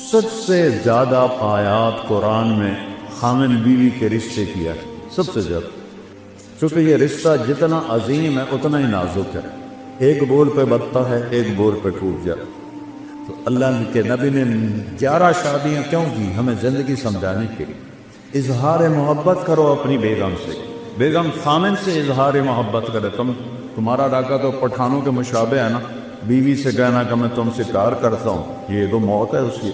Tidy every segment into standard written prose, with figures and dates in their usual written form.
سب سے زیادہ آیات قرآن میں خامن بیوی کے رشتے کی ہے، سب سے زیادہ، چونکہ یہ رشتہ جتنا عظیم ہے اتنا ہی نازک ہے، ایک بول پہ بنتا ہے، ایک بول پہ ٹوٹ جائے۔ تو اللہ کے نبی نے 11 شادیاں کیوں کی؟ ہمیں زندگی سمجھانے کے لیے۔ اظہار محبت کرو اپنی بیگم سے، بیگم خامن سے اظہار محبت کرے۔ تمہارا راکہ تو پٹھانوں کے مشابہ ہے نا، بیوی سے کہنا کہ میں تم سے پیار کرتا ہوں، یہ تو موت ہے اس کی۔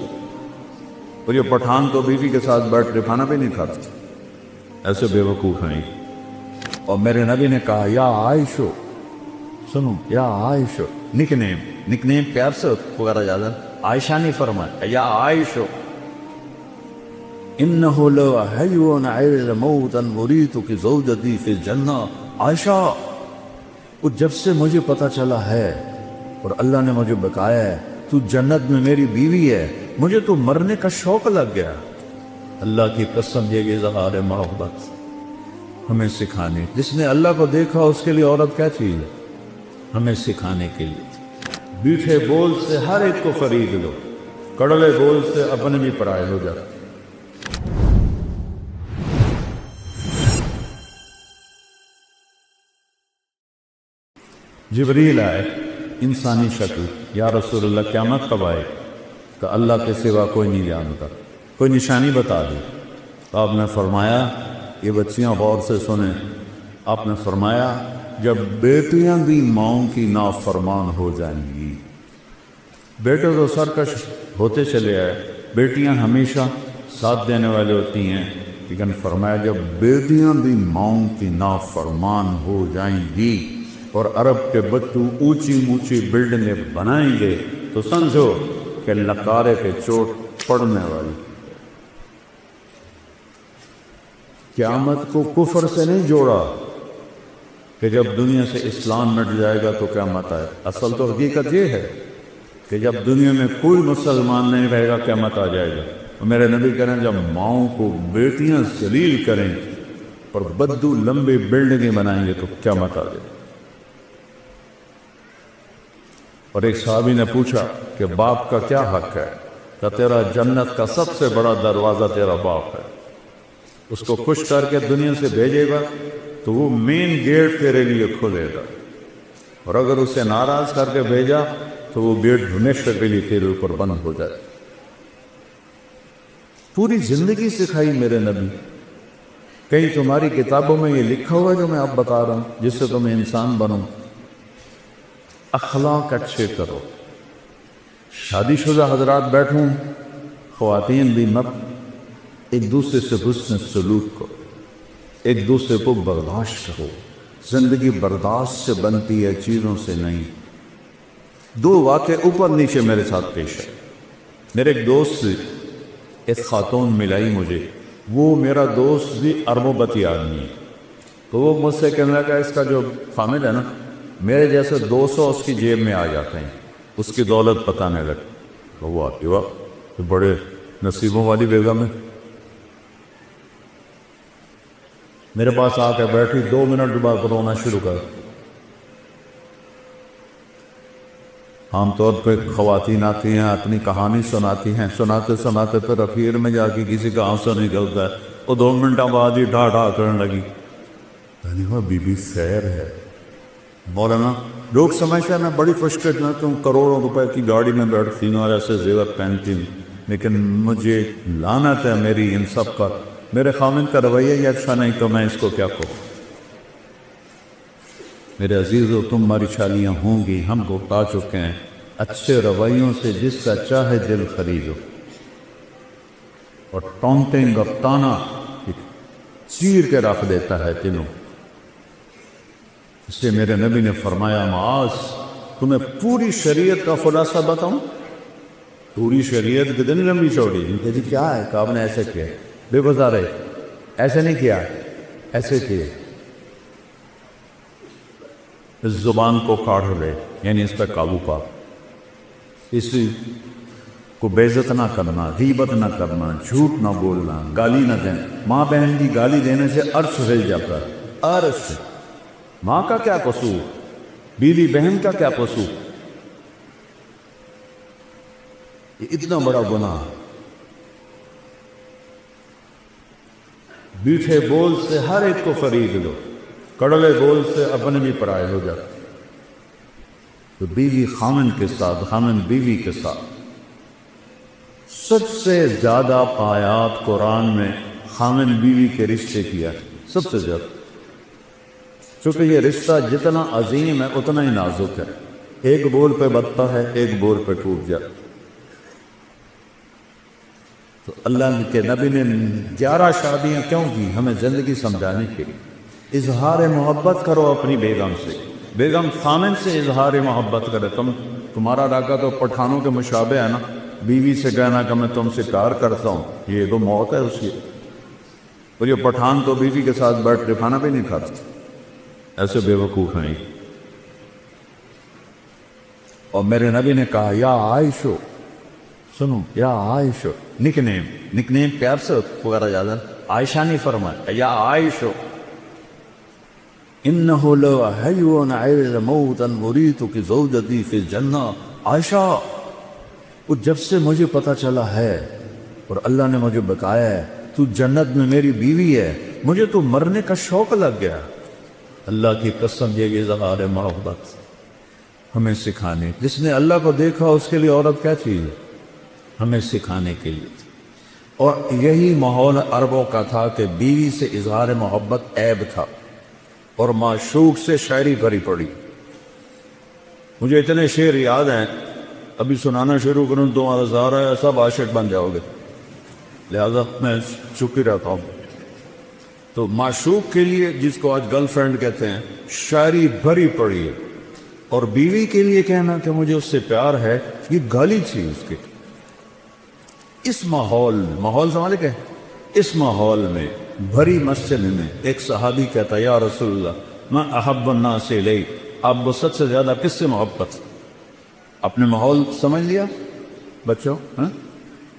اور یہ پٹھان تو بیوی کے ساتھ بیٹھ کے کھانا بھی نہیں کھاتا، ایسے بے وقوف ہیں۔ اور میرے نبی نے کہا یا عائشو، سنو یا عائشو، نک نیم پیار سے وغیرہ زیادہ عائشہ نہیں فرمایا، یا عائشو انہو لو حیون عیل موتا مریتو کی زوجتی فی الجنہ۔ عائشہ، جب سے مجھے پتا چلا ہے اور اللہ نے مجھے بتایا ہے تو جنت میں میری بیوی ہے، مجھے تو مرنے کا شوق لگ گیا۔ اللہ کی قسم، یہ اظہار محبت ہمیں سکھانے، جس نے اللہ کو دیکھا اس کے لیے عورت کیا چیز ہے، ہمیں سکھانے کے لیے۔ میٹھے بول سے ہر ایک کو خرید لو، کڑوے بول سے اپنے بھی پرائے ہو جاتے۔ جبریل آئے انسانی شکل، یا رسول اللہ قیامت کب آئے؟ کہ اللہ کے سوا کوئی نہیں جانتا، کوئی نشانی بتا دی۔ تو آپ نے فرمایا، یہ بچیاں غور سے سنیں، آپ نے فرمایا جب بیٹیاں بھی ماؤں کی نافرمان ہو جائیں گی۔ بیٹے تو سرکش ہوتے چلے آئے، بیٹیاں ہمیشہ ساتھ دینے والے ہوتی ہیں، لیکن فرمایا جب بیٹیاں بھی ماؤں کی نافرمان ہو جائیں گی اور عرب کے بچوں اونچی اونچی بلڈنگیں بنائیں گے تو سمجھو کہ لکارے کے چوٹ پڑنے والی۔ قیامت کو کفر سے نہیں جوڑا کہ جب دنیا سے اسلام مٹ جائے گا تو قیامت آئے۔ اصل تو حقیقت یہ ہے کہ جب دنیا میں کوئی مسلمان نہیں رہے گا قیامت آ جائے گا۔ میرے نبی کہہ رہے ہیں جب ماؤں کو بیٹیاں ذلیل کریں اور بدو لمبی بلڈنگیں بنائیں گے تو قیامت آ جائے گا۔ اور ایک صحابی نے پوچھا کہ باپ کا کیا حق ہے؟ کہ تیرا جنت کا سب سے بڑا دروازہ تیرا باپ ہے، اس کو خوش کر کے دنیا سے بھیجے گا تو وہ مین گیٹ تیرے لیے کھولے گا، اور اگر اسے ناراض کر کے بھیجا تو وہ گیٹ ہمیشہ کے لیے تیرے اوپر بند ہو جائے۔ پوری زندگی سکھائی میرے نبی۔ کہیں تمہاری کتابوں میں یہ لکھا ہوا جو میں اب بتا رہا ہوں جس سے تم انسان بنو؟ اخلاق اچھے کرو۔ شادی شدہ حضرات بیٹھوں، خواتین بھی مت، ایک دوسرے سے حسن سلوک کرو، ایک دوسرے کو برداشت کرو۔ زندگی برداشت سے بنتی ہے، چیزوں سے نہیں۔ 2 واقعے اوپر نیچے میرے ساتھ پیش ہے۔ میرے ایک دوست، ایک خاتون ملائی مجھے، وہ میرا دوست بھی اربوں بتی آدمی ہے، تو وہ مجھ سے کہنے لگا اس کا جو خامد ہے نا، میرے جیسے 200 اس کی جیب میں آ جاتے ہیں، اس کی دولت بتانے لگے۔ تو وہ آتی واہ بڑے نصیبوں والی بیگم ہے۔ میرے پاس آ کے بیٹھی، 2 منٹ بعد رونا شروع کر۔ عام طور پہ خواتین آتی ہیں، اپنی کہانی سناتی ہیں، سناتے سناتے پھر اخیر میں جا کے کسی کا آنسو نکلتا ہے، وہ 2 منٹ بعد ہی ڈھا ڈھا کرنے لگی۔ بی بی خیر ہے مولانا، لوگ سمجھتے ہیں میں بڑی خوش قسمت ہوں، کروڑوں روپے کی گاڑی میں بیٹھتی ہوں اور ایسے زیور پہنتی ہوں، لیکن مجھے لعنت ہے میری ان سب کا، میرے خامن کا رویہ ہی اچھا نہیں تو میں اس کو کیا کہوں۔ میرے عزیزو، تمہاری شادیاں ہوں گی، ہم کو بتا چکے ہیں، اچھے رویوں سے جس کا چاہے دل خریدو، اور ٹونٹنگ اور تانا چیر کے رکھ دیتا ہے دلوں۔ اس سے میرے نبی نے فرمایا معاذ، تمہیں پوری شریعت کا خلاصہ بتاؤں؟ پوری شریعت کتنی لمبی چوڑی؟ جی کیا ہے کہ آپ نے ایسے کیا؟ بے گزارے ایسے نہیں کیا، ایسے کیے۔ اس زبان کو کاٹ لے، یعنی اس پہ قابو پا، اسی کو بے عزت نہ کرنا، غیبت نہ کرنا، جھوٹ نہ بولنا، گالی نہ دینا۔ ماں بہن کی گالی دینے سے عرش ہل جاتا ہے، عرش۔ ماں کا کیا قصور، بیوی بہن کا کیا قصور؟ یہ اتنا بڑا گناہ میٹھے بول سے ہر ایک کو خرید لو، کڑوے بول سے اپنے بھی پرائے ہو جاتے۔ تو بیوی خامن کے ساتھ، خامن بیوی کے ساتھ سب سے زیادہ آیات قرآن میں خامن بیوی کے رشتے کی ہے، سب سے زیادہ، چونکہ یہ رشتہ جتنا عظیم ہے اتنا ہی نازک ہے، ایک بول پہ بتتا ہے، ایک بول پہ ٹوٹ جاتا۔ تو اللہ کے نبی نے 11 شادیاں کیوں کی؟ ہمیں زندگی سمجھانے کے لیے۔ اظہار محبت کرو اپنی بیگم سے، بیگم خامن سے اظہار محبت کرے۔ تمہارا راکہ تو پٹھانوں کے مشابہ ہے نا، بیوی سے کہنا کہ میں تم سے پیار کرتا ہوں، یہ تو موت ہے اس کی۔ اور یہ پٹھان تو بیوی کے ساتھ بیٹھ کے کھانا بھی نہیں کھاتا، ایسے بے وقوف ہیں۔ اور میرے نبی نے کہا یا عائشو، سنو یا عائشو، نک نیم پیار سے پکارا جاتا ہے، عائشہ نہیں فرمایا، یا عائشو انہو لو حیون عیل موتا مریتو کی زوجتی فی الجنہ۔ عائشہ، وہ جب سے مجھے پتہ چلا ہے اور اللہ نے مجھے بتایا ہے تو جنت میں میری بیوی ہے، مجھے تو مرنے کا شوق لگ گیا۔ اللہ کی قسم، یہ اظہار محبت ہمیں سکھانے، جس نے اللہ کو دیکھا اس کے لیے عورت کیا چیز ہے، ہمیں سکھانے کے لیے۔ اور یہی ماحول عربوں کا تھا کہ بیوی سے اظہار محبت عیب تھا، اور معشوق سے شاعری بھری پڑی۔ مجھے اتنے شعر یاد ہیں، ابھی سنانا شروع کروں تو ہزار ہے، سب عاشق بن جاؤ گے، لہذا میں چپ ہی رہتا ہوں۔ تو معشوق کے لیے، جس کو آج گرل فرینڈ کہتے ہیں، شاعری بھری پڑی ہے، اور بیوی کے لیے کہنا کہ مجھے اس سے پیار ہے، یہ گالی تھی اس کی۔ اس ماحول سمجھ گئے، اس ماحول میں بھری مسجد میں ایک صحابی کہتا یا رسول اللہ میں احب الناس الیک، آپ وسط سے زیادہ کس سے محبت؟ اپنے ماحول سمجھ لیا بچوں؟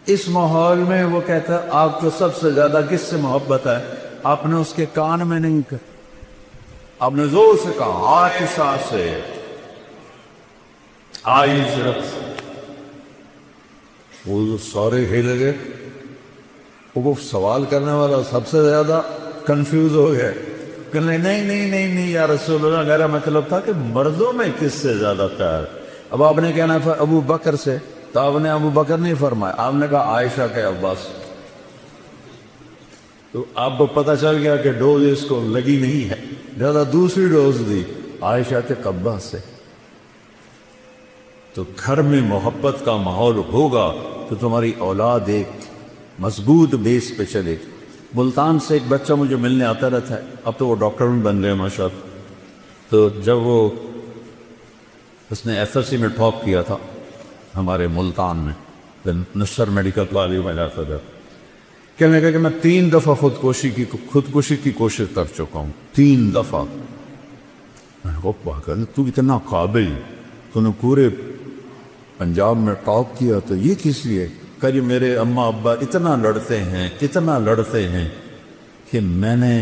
اس ماحول میں وہ کہتا ہے آپ کو سب سے زیادہ کس سے محبت ہے؟ آپ نے اس کے کان میں نہیں کہا، آپ نے زور سے کہا عائشہ سے، عائشہ۔ وہ سارے ہل گئے، وہ سوال کرنے والا سب سے زیادہ کنفیوز ہو گیا، کہ نہیں یا رسول اللہ، میرا مطلب تھا کہ مردوں میں کس سے زیادہ پیار؟ اب آپ نے کہنا ابو بکر سے، تو آپ نے ابو بکر نہیں فرمایا، آپ نے کہا عائشہ کے عباس۔ تو آپ کو پتہ چل گیا کہ ڈوز اس کو لگی نہیں ہے، زیادہ دوسری ڈوز دی عائشہ کے عباس سے۔ تو گھر میں محبت کا ماحول ہوگا تو تمہاری اولاد ایک مضبوط بیس پہ چلے گی۔ ملتان سے ایک بچہ مجھے ملنے آتا رہتا ہے، اب تو وہ ڈاکٹر بھی بن گئے ماشاءاللہ۔ تو جب اس نے ایف ایس سی میں ٹاپ کیا تھا ہمارے ملتان میں، نصر میڈیکل کالج میں جاتا تھا، کہنے لگا کہ میں 3 دفعہ خودکشی کی کوشش کر چکا ہوں، 3 دفعہ۔ تو اتنا قابل، تو نے پورے پنجاب میں ٹاپ کیا، تو یہ کس لیے؟ کہ میرے اماں ابا اتنا لڑتے ہیں کہ میں نے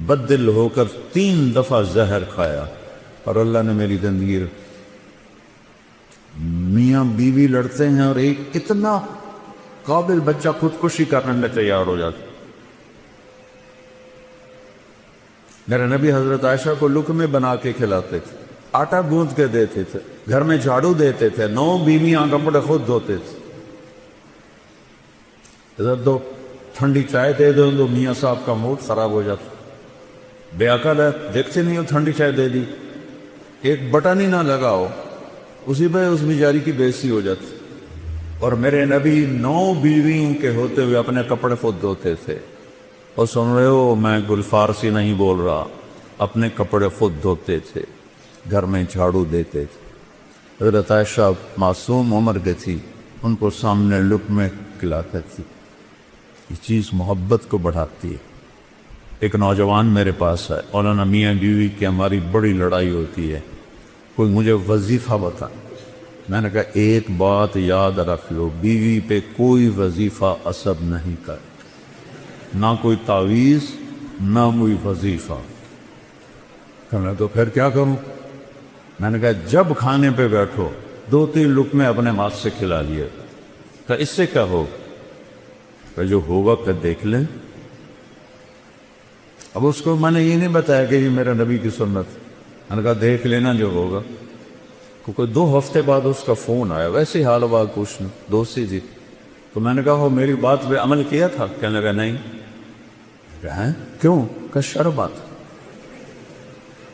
بددل ہو کر 3 دفعہ زہر کھایا، اور اللہ نے میری زندگی۔ میاں بیوی لڑتے ہیں اور ایک اتنا قابل بچہ خودکشی کرنے میں تیار ہو جاتا۔ میرے نبی حضرت عائشہ کو لقمے بنا کے کھلاتے تھے، آٹا گوندھ کے دیتے تھے، گھر میں جھاڑو دیتے تھے، 9 بیویاں کپڑے خود دھوتے تھے۔ ادھر دو ٹھنڈی چائے دے دو تو میاں صاحب کا موڈ خراب ہو جاتا، بے عقل ہے، دیکھتے نہیں ہو ٹھنڈی چائے دے دی، ایک بٹن ہی نہ لگاؤ، اسی پہ اس بیچاری کی بے عزتی ہو جاتی۔ اور میرے نبی 9 بیویوں کے ہوتے ہوئے اپنے کپڑے خود دھوتے تھے۔ اور سن رہے ہو، میں گل فارسی نہیں بول رہا، اپنے کپڑے خود دھوتے تھے، گھر میں جھاڑو دیتے تھے۔ حضرت عائشہ معصوم عمر کے تھی، ان کو سامنے لقمے کھلاتے تھی۔ یہ چیز محبت کو بڑھاتی ہے۔ ایک نوجوان میرے پاس ہے، مولانا میاں بیوی کی ہماری بڑی لڑائی ہوتی ہے، کوئی مجھے وظیفہ بتا۔ میں نے کہا ایک بات یاد رکھ لو، بیوی پہ کوئی وظیفہ اثر نہیں کرے، نہ کوئی تعویذ نہ کوئی وظیفہ۔ کہنا تو پھر کیا کروں؟ میں نے کہا جب کھانے پہ بیٹھو 2-3 لقمے اپنے ہاتھ سے کھلا لیے، کہ اس سے کیا ہو؟ کہ جو ہوگا پھر دیکھ لیں۔ اب اس کو میں نے یہ نہیں بتایا کہ یہ میرا نبی کی سنت، میں نے کہا دیکھ لینا جو ہوگا، کیونکہ 2 ہفتے بعد اس کا فون آیا، ویسے ہی حال بات پوچھنا، دوستی تھی، تو میں نے کہا وہ میری بات پہ عمل کیا تھا؟ کہنے لگا نہیں۔ کیوں؟ کہ شرم بات۔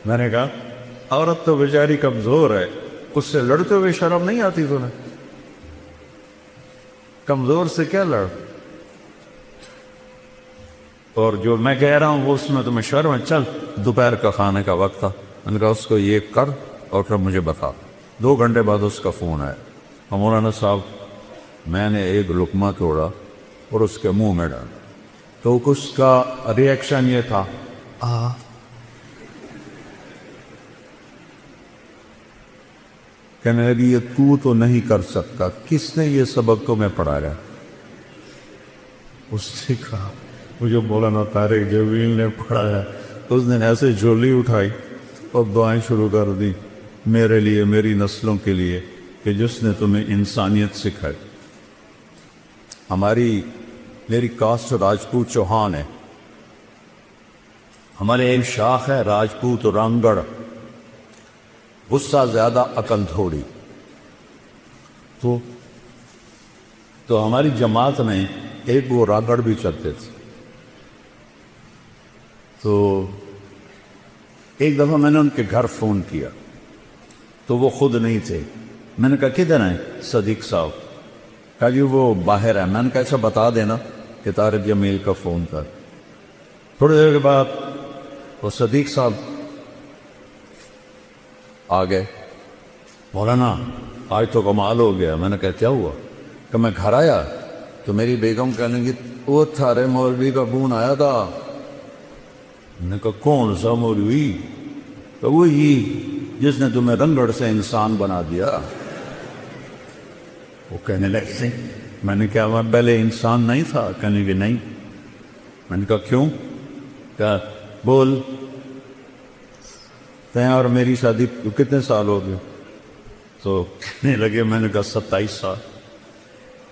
میں نے کہا عورت تو بیچاری کمزور ہے، اس سے لڑتے ہوئے شرم نہیں آتی تمہیں؟ کمزور سے کیا لڑ؟ اور جو میں کہہ رہا ہوں وہ اس میں تمہیں شرم ہے؟ چل دوپہر کا کھانے کا وقت تھا، میں نے کہا اس کو یہ کر اور پھر مجھے بتا۔ 2 گھنٹے بعد اس کا فون آیا، مولانا صاحب میں نے ایک لقمہ توڑا اور اس کے منہ میں ڈالا، تو اس کا ریئیکشن یہ تھا کہنے لگی یہ تو نہیں کر سکتا، کس نے یہ سبق تمہیں پڑھایا؟ اس نے کہا مجھے مولانا طارق جمیل نے پڑھایا۔ اس نے ایسے جھولی اٹھائی اور دعائیں شروع کر دی میرے لیے، میری نسلوں کے لیے، کہ جس نے تمہیں انسانیت سکھائی۔ میری کاسٹ راجپوت چوہان ہے، ہمارے ایک شاخ ہے راجپوت رنگڑ، غصہ زیادہ عقل تھوڑی۔ تو ہماری جماعت میں ایک وہ راگڑ بھی چلتے تھے۔ تو ایک دفعہ میں نے ان کے گھر فون کیا تو وہ خود نہیں تھے، میں نے کہا کدھر ہیں صدیق صاحب؟ کہا جی وہ باہر ہے۔ میں نے کہا اچھا بتا دینا کہ طارق جمیل کا فون تھا۔ تھوڑی دیر کے بعد وہ صدیق صاحب آ گئے، مولانا آج تو کمال ہو گیا۔ میں نے کہا کیا ہوا؟ کہ میں گھر آیا تو میری بیگم کہنے لگی وہ تھارے مولوی کا فون آیا تھا۔ میں نے کہا کون سا مولوی؟ تو وہی جس نے تمہیں رنگڑ سے انسان بنا دیا۔ وہ کہنے لگے میں نے کہا میں پہلے انسان نہیں تھا؟ کہنے لگے نہیں۔ میں نے کہا کیوں؟ کہا بول تے اور میری شادی کتنے سال ہو گئے؟ تو کہنے لگے، میں نے کہا 27 سال۔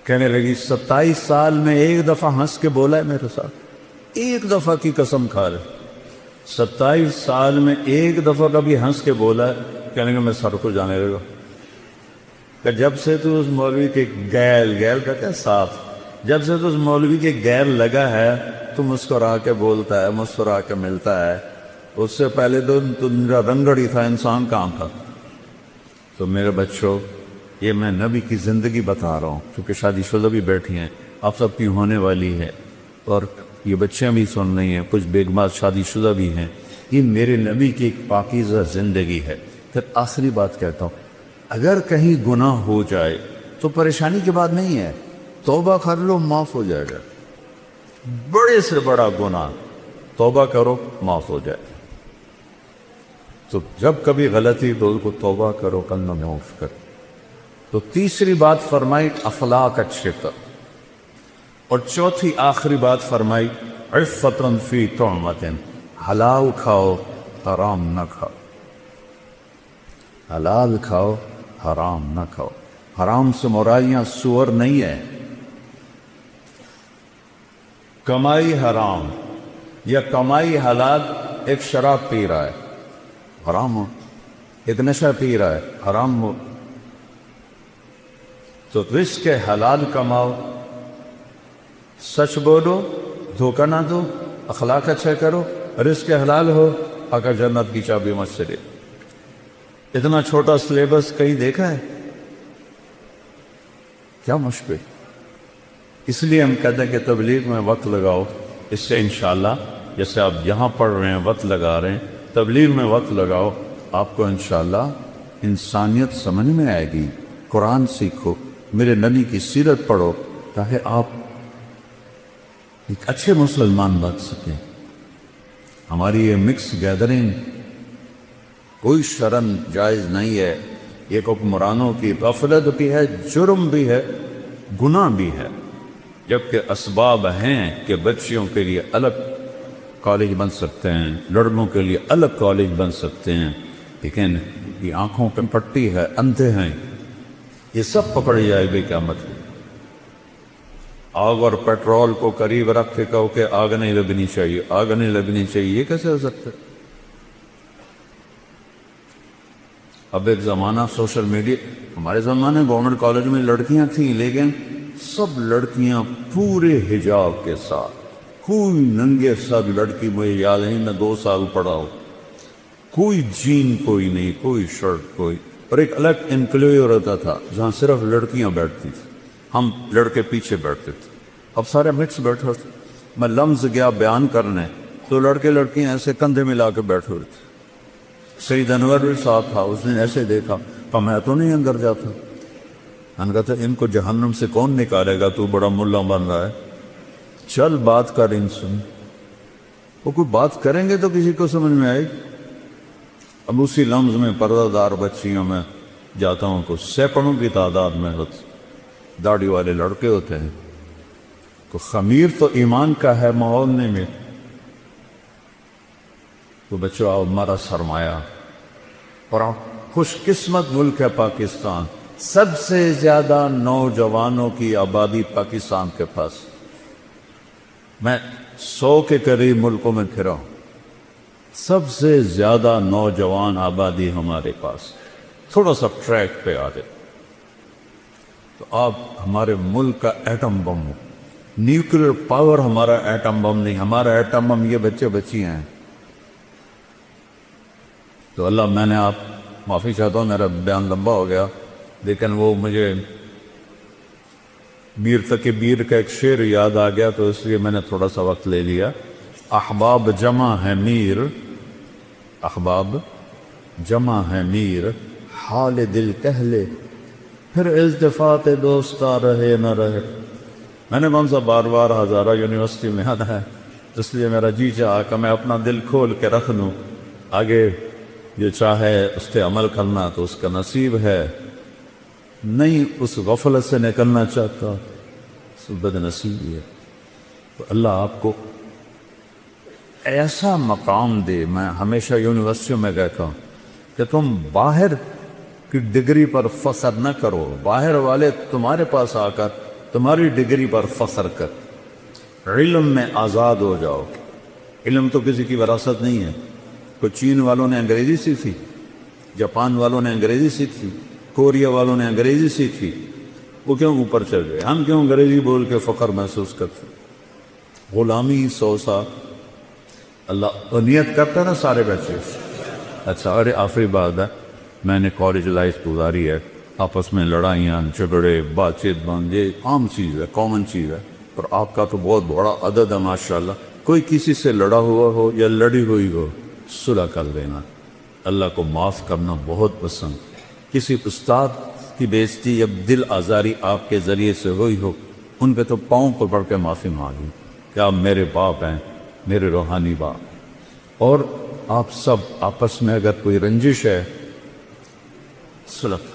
کہنے لگی 27 سال میں ایک دفعہ ہنس کے بولا ہے میرے ساتھ؟ ایک دفعہ کی قسم کھا رہے؟ 27 سال میں ایک دفعہ کبھی ہنس کے بولا ہے؟ کہنے لگے میں سر کو جانے لگا کہ جب سے تو اس مولوی کے گیل کا کیا ساتھ، جب سے تو اس مولوی کے گیل لگا ہے تو مسکرا کے بولتا ہے، مسکرا کے ملتا ہے، اس سے پہلے تو میرا رنگڑ ہی تھا، انسان کہاں تھا؟ تو میرے بچوں یہ میں نبی کی زندگی بتا رہا ہوں، چونکہ شادی شدہ بھی بیٹھی ہیں، آپ سب کی ہونے والی ہے، اور یہ بچیاں بھی سن رہی ہیں، کچھ بیگمات شادی شدہ بھی ہیں، یہ میرے نبی کی ایک پاکیزہ زندگی ہے۔ پھر آخری بات کہتا ہوں، اگر کہیں گناہ ہو جائے تو پریشانی کی بات نہیں ہے، توبہ کر لو معاف ہو جائے گا۔ بڑے سے بڑا گناہ توبہ کرو معاف ہو جائے۔ تو جب کبھی غلطی تو اس کو توبہ کرو، کلمہ معاف کرو۔ تو تیسری بات فرمائی اخلاق اچھے کر، اور چوتھی آخری بات فرمائی عفتن فی طعمتن، حلال کھاؤ حرام نہ کھاؤ، حلال کھاؤ حرام نہ کھاؤ۔ حرام سے مرائیاں سور نہیں ہے، کمائی حرام یا کمائی حلال۔ ایک شراب پی رہا ہے حرام ہو، ایک نشہ پی رہا ہے حرام ہو۔ تو رزق حلال کماؤ، سچ بولو، دھوکہ نہ دو، اخلاق اچھا کرو، رزق حلال ہو، آقا جنت کی چابی مجھ سے لے۔ اتنا چھوٹا سلیبس کہیں دیکھا ہے؟ کیا مشکل؟ اس لیے ہم کہتے ہیں کہ تبلیغ میں وقت لگاؤ، اس سے انشاءاللہ جیسے آپ یہاں پڑھ رہے ہیں وقت لگا رہے ہیں، تبلیغ میں وقت لگاؤ، آپ کو انشاءاللہ انسانیت سمجھ میں آئے گی۔ قرآن سیکھو، میرے نبی کی سیرت پڑھو، تاکہ آپ ایک اچھے مسلمان بن سکیں۔ ہماری یہ مکس گیدرنگ کوئی شرن جائز نہیں ہے، یہ حکمرانوں کی غفلت بھی ہے، جرم بھی ہے، گناہ بھی ہے، جبکہ اسباب ہیں کہ بچیوں کے لیے الگ کالج بن سکتے ہیں، لڑکوں کے لیے الگ کالج بن سکتے ہیں، لیکن یہ آنکھوں پہ پٹی ہے، اندھے ہیں، یہ سب پکڑ جائے گی قیامت میں۔ آگ اور پیٹرول کو قریب رکھ کے کہو کہ آگ نہیں لگنی چاہیے، آگ نہیں لگنی چاہیے، یہ کیسے ہو سکتا ہے؟ اب ایک زمانہ سوشل میڈیا، ہمارے زمانے گورنمنٹ کالج میں لڑکیاں تھیں، لیکن سب لڑکیاں پورے حجاب کے ساتھ، کوئی ننگے سب لڑکی، مجھے یاد نہیں، میں 2 سال پڑھا ہوں، کوئی جین کوئی نہیں، کوئی شرٹ کوئی، اور ایک الگ انکلیو رہتا تھا جہاں صرف لڑکیاں بیٹھتی تھیں، ہم لڑکے پیچھے بیٹھتے تھے، اب سارے مکس بیٹھے ہوتے۔ میں لمز گیا بیان کرنے تو لڑکے لڑکیاں ایسے کندھے ملا کے بیٹھے ہوئے تھے۔ سید انور بھی ساتھ تھا، اس نے ایسے دیکھا تو میں تو نہیں اندر جاتا، میں نے کہا تھا ان کو جہنم سے کون نکالے گا، تو بڑا ملا بن رہا ہے، چل بات کر ان سے، وہ کوئی بات کریں گے تو کسی کو سمجھ میں آئے گی۔ اب اسی لمز میں پردہ دار بچیوں میں جاتا ہوں تو سینکڑوں کی تعداد میں داڑھی والے لڑکے ہوتے ہیں، تو خمیر تو ایمان کا ہے، ماحول نہیں میں تو بچوں ہمارا سرمایہ، اور خوش قسمت ملک ہے پاکستان، سب سے زیادہ نوجوانوں کی آبادی پاکستان کے پاس، میں 100 کے قریب ملکوں میں پھرا ہوں، سب سے زیادہ نوجوان آبادی ہمارے پاس، تھوڑا سا ٹریک پہ آ جائے تو آپ ہمارے ملک کا ایٹم بم ہو، نیوکلیر پاور ہمارا ایٹم بم نہیں، ہمارا ایٹم بم یہ بچے بچیاں ہیں۔ تو اللہ، میں نے آپ معافی چاہتا ہوں، میرا بیان لمبا ہو گیا، لیکن وہ مجھے میر تقی میر کا ایک شعر یاد آ گیا تو اس لیے میں نے تھوڑا سا وقت لے لیا۔ احباب جمع ہے میر، احباب جمع ہے میر، حال دل کہہ لے، پھر التفات دوستا رہے نہ رہے۔ میں نے کون سا بار بار ہزارہ یونیورسٹی میں آنا ہے، اس لیے میرا جی چاہا کہ میں اپنا دل کھول کے رکھ لوں، آگے یہ چاہے اس پہ عمل کرنا تو اس کا نصیب ہے، نہیں اس غفلت سے نکلنا چاہتا اس بد نصیبی ہے۔ تو اللہ آپ کو ایسا مقام دے۔ میں ہمیشہ یونیورسٹیوں میں کہتا ہوں کہ تم باہر کی ڈگری پر فخر نہ کرو، باہر والے تمہارے پاس آ کر تمہاری ڈگری پر فخر کر، علم میں آزاد ہو جاؤ۔ علم تو کسی کی وراثت نہیں ہے، کوئی چین والوں نے انگریزی سیکھی، جاپان والوں نے انگریزی سیکھی، کوریا والوں نے انگریزی سیکھی، وہ کیوں اوپر چل گئے؟ ہم کیوں انگریزی بول کے فخر محسوس کرتے؟ غلامی 100 سال اللہ نیت کرتا ہے نا سارے بچے۔ اچھا، اور آخری بات ہے، میں نے کالج لائف گزاری ہے، آپس میں لڑائیاں جھگڑے بات چیت بند، یہ عام چیز ہے، کامن چیز ہے، اور آپ کا تو بہت بڑا عدد ہے ماشاءاللہ۔ کوئی کسی سے لڑا ہوا ہو یا لڑی ہوئی ہو، صلح کر دینا، اللہ کو معاف کرنا بہت پسند۔ کسی استاد کی بےعزتی یا دل آزاری آپ کے ذریعے سے ہوئی ہو، ان پہ تو پاؤں کو پڑھ کے معافی مانگی کہ آپ میرے باپ ہیں، میرے روحانی باپ، اور آپ سب آپس میں اگر کوئی رنجش ہے صلح۔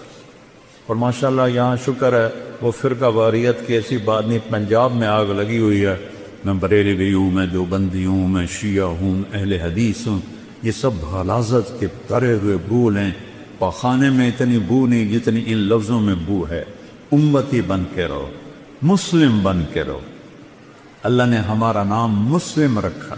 اور ماشاءاللہ یہاں شکر ہے وہ فرقہ واریت کی ایسی بات نہیں، پنجاب میں آگ لگی ہوئی ہے، میں بریلوی ہوں، میں دیوبندی ہوں، میں شیعہ ہوں، اہل حدیث ہوں، یہ سب غلاظت کے کرے ہوئے بھول ہیں، پاخانے میں اتنی بو نہیں جتنی ان لفظوں میں بو ہے۔ امتی بن کے رہو، مسلم بن کے رہو، اللہ نے ہمارا نام مسلم رکھا۔